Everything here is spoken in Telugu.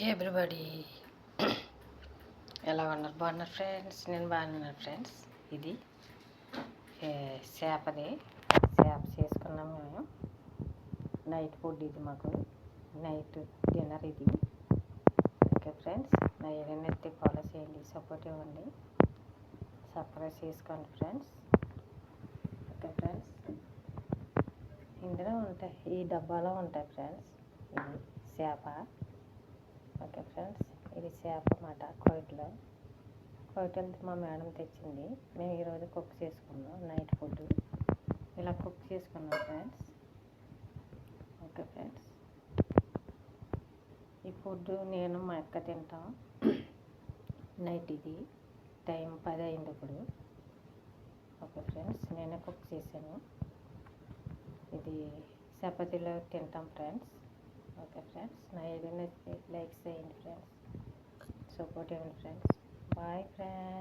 ఎవ్రీబడి ఎలా ఉన్నారు? బాగున్నారు ఫ్రెండ్స్? నేను బాగున్నాను ఫ్రెండ్స్. ఇది చేపది చేప చేసుకున్నాం మేము. నైట్ ఫుడ్ ఇది, మాకు నైట్ డిన్నర్ ఇది. ఓకే ఫ్రెండ్స్, నా ఏదైనా ఫాలో చేయండి, సపోర్ట్ ఇవ్వండి, సబ్స్క్రైబ్ చేసుకోండి ఫ్రెండ్స్. ఓకే ఫ్రెండ్స్, ఇందులో ఉంటాయి, ఈ డబ్బాలో ఉంటాయి ఫ్రెండ్స్. ఇది చేప. ఓకే ఫ్రెండ్స్, ఇది చేప అన్నమాట. కోయిట్లో మా మేడం తెచ్చింది. మేము ఈరోజు కుక్ చేసుకున్నాం నైట్ ఫుడ్. ఇలా కుక్ చేసుకున్నాం ఫ్రెండ్స్. ఓకే ఫ్రెండ్స్, ఈ ఫుడ్ నేను మా అక్క తింటాం. నైట్ ఇది టైం 10 అయింది ఇప్పుడు. ఓకే ఫ్రెండ్స్, నేనే కుక్ చేశాను. ఇది చపాతీలో తింటాం ఫ్రెండ్స్. ఓకే ఫ్రెండ్స్, నా ఏదైనా లైక్ చేయండి ఫ్రెండ్స్, సపోర్ట్ ఇవ్వండి ఫ్రెండ్స్. Bye friends.